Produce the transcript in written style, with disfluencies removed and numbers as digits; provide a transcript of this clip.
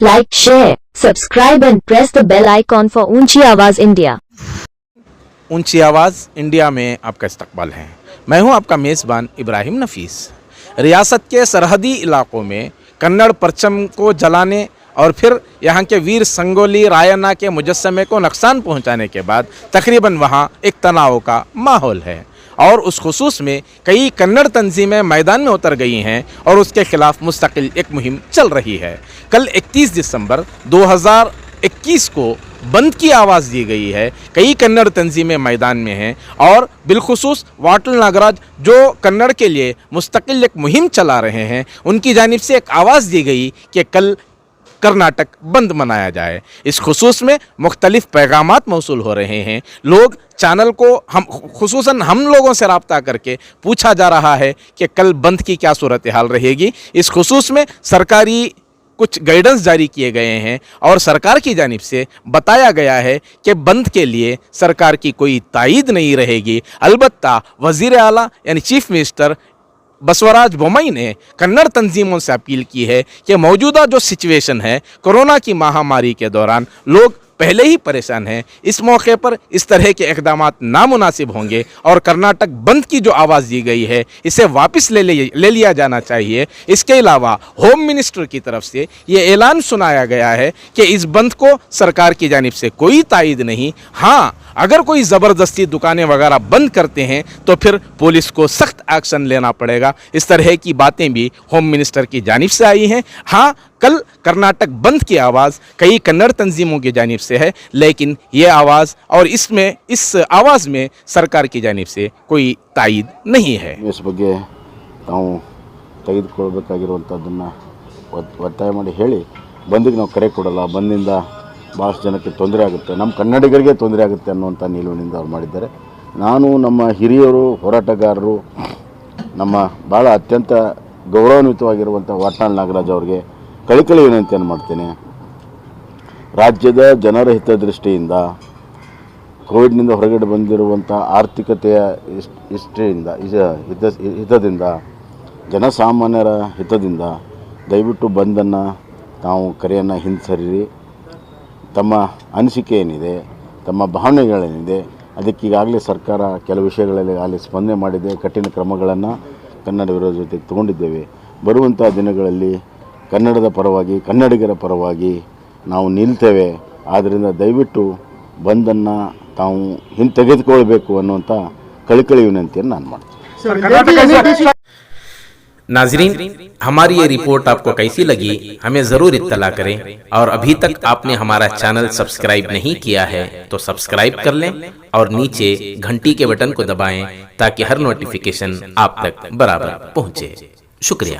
like, share, subscribe and press the bell icon for ऊंची आवाज India. ऊंची आवाज़ इंडिया में आपका इस्तकबाल है। मैं हूं आपका मेज़बान इब्राहिम नफीस। रियासत के सरहदी इलाकों में कन्नड़ परचम को जलाने और फिर यहां के वीर संगोली रायन्ना के मुजस्समे को नुकसान पहुंचाने के बाद तकरीबन वहां एक तनाव का माहौल है और उस खुसूस में कई कन्नड़ तंजीमें मैदान में उतर गई हैं और उसके खिलाफ मुस्तकिल एक मुहिम चल रही है। कल 31 दिसंबर 2021 को बंद की आवाज़ दी गई है। कई कन्नड़ तंजीमें मैदान में हैं और बिलखुसूस वाटल नागराज जो कन्नड़ के लिए मुस्तकिल एक मुहिम चला रहे हैं, उनकी जानिब से एक आवाज़ दी गई कि कल कर्नाटक बंद मनाया जाए। इस खुसूस में मुख्तलिफ पैगामात मौसूल हो रहे हैं। लोग चैनल को खुसूसन हम लोगों से रब्ता करके पूछा जा रहा है कि कल बंद की क्या सूरत हाल रहेगी। इस खुसूस में सरकारी कुछ गाइडेंस जारी किए गए हैं और सरकार की जानिब से बताया गया है कि बंद के लिए सरकार की कोई तायीद नहीं रहेगी। अलबत्ता वज़ीर आला यानी चीफ मिनिस्टर बसवराज बोम्मई ने कन्नड़ तंजीमों से अपील की है कि मौजूदा जो सिचुएशन है, कोरोना की महामारी के दौरान लोग पहले ही परेशान हैं। इस मौके पर इस तरह के इक़दामात नामुनासिब होंगे और कर्नाटक बंद की जो आवाज़ दी गई है इसे वापस ले लिया जाना चाहिए। इसके अलावा होम मिनिस्टर की तरफ से ये ऐलान सुनाया गया है कि इस बंद को सरकार की जानिब से कोई तायीद नहीं। हाँ, अगर कोई ज़बरदस्ती दुकानें वगैरह बंद करते हैं तो फिर पुलिस को सख्त एक्शन लेना पड़ेगा। इस तरह की बातें भी होम मिनिस्टर की जानिब से आई हैं। हाँ, कल कर्नाटक बंद की आवाज़ कई कन्नड़ तंजीमों की जानिब से है, लेकिन ये आवाज़ और इस आवाज़ में सरकार की जानिब से कोई तायीद नहीं है। इस ಬಗ್ಗೆ ನಾವು ತೆಗೆದುಕೊಳ್ಳಬೇಕಾಗಿರುವಂಥದ್ದನ್ನು ಒತ್ತಾಯ ಮಾಡಿ ಹೇಳಿ ಬಂದಿಗೆ ನಾವು ಕರೆ ಕೊಡಲ್ಲ, ಬಂದಿಂದ ಭಾಳಷ್ಟು ಜನಕ್ಕೆ ತೊಂದರೆ ಆಗುತ್ತೆ, ನಮ್ಮ ಕನ್ನಡಿಗರಿಗೆ ತೊಂದರೆ ಆಗುತ್ತೆ ಅನ್ನುವಂಥ ನಿಲುವಿನಿಂದ ಅವ್ರು ಮಾಡಿದ್ದಾರೆ. ನಾನು ನಮ್ಮ ಹಿರಿಯರು ಹೋರಾಟಗಾರರು ನಮ್ಮ ಭಾಳ ಅತ್ಯಂತ ಗೌರವಾನ್ವಿತವಾಗಿರುವಂಥ ವಾಟಾಳ್ ನಾಗರಾಜ್ ಅವರಿಗೆ ಕಳಕಳಿ ವಿನಂತಿಯನ್ನು ಮಾಡ್ತೇನೆ. ರಾಜ್ಯದ ಜನರ ಹಿತದೃಷ್ಟಿಯಿಂದ, ಕೋವಿಡ್ನಿಂದ ಹೊರಗಡೆ ಬಂದಿರುವಂಥ ಆರ್ಥಿಕತೆಯ ಹಿತದಿಂದ, ಜನಸಾಮಾನ್ಯರ ಹಿತದಿಂದ ದಯವಿಟ್ಟು ಬಂದನ್ನು ತಾವು ಕರೆಯನ್ನು ಹಿಂಸರಿರಿ. ತಮ್ಮ ಅನಿಸಿಕೆ ಏನಿದೆ, ತಮ್ಮ ಭಾವನೆಗಳೇನಿದೆ, ಅದಕ್ಕೀಗಾಗಲೇ ಸರ್ಕಾರ ಕೆಲವು ವಿಷಯಗಳಲ್ಲಿ ಆಗಲೇ ಸ್ಪಂದನೆ ಮಾಡಿದೆ. ಕಠಿಣ ಕ್ರಮಗಳನ್ನು ಕನ್ನಡ ವಿರೋಧ ಜೊತೆಗೆ ತಗೊಂಡಿದ್ದೇವೆ. ಬರುವಂಥ ದಿನಗಳಲ್ಲಿ ಕನ್ನಡದ ಪರವಾಗಿ, ಕನ್ನಡಿಗರ ಪರವಾಗಿ ನಾವು ನಿಲ್ತೇವೆ. ಆದ್ದರಿಂದ ದಯವಿಟ್ಟು ಬಂದನ್ನು ತಾವು ಹಿಂತೆಗೆದುಕೊಳ್ಬೇಕು ಅನ್ನುವಂಥ ಕಳಕಳಿ ವಿನಂತಿಯನ್ನು ನಾನು ಮಾಡ್ತೀನಿ. नाजरीन, हमारी ये रिपोर्ट आपको कैसी लगी हमें ज़रूर इत्तला करें और अभी तक आपने हमारा चैनल सब्सक्राइब नहीं किया है तो सब्सक्राइब कर लें और नीचे घंटी के बटन को दबाएं ताकि हर नोटिफिकेशन आप तक बराबर पहुंचे। शुक्रिया।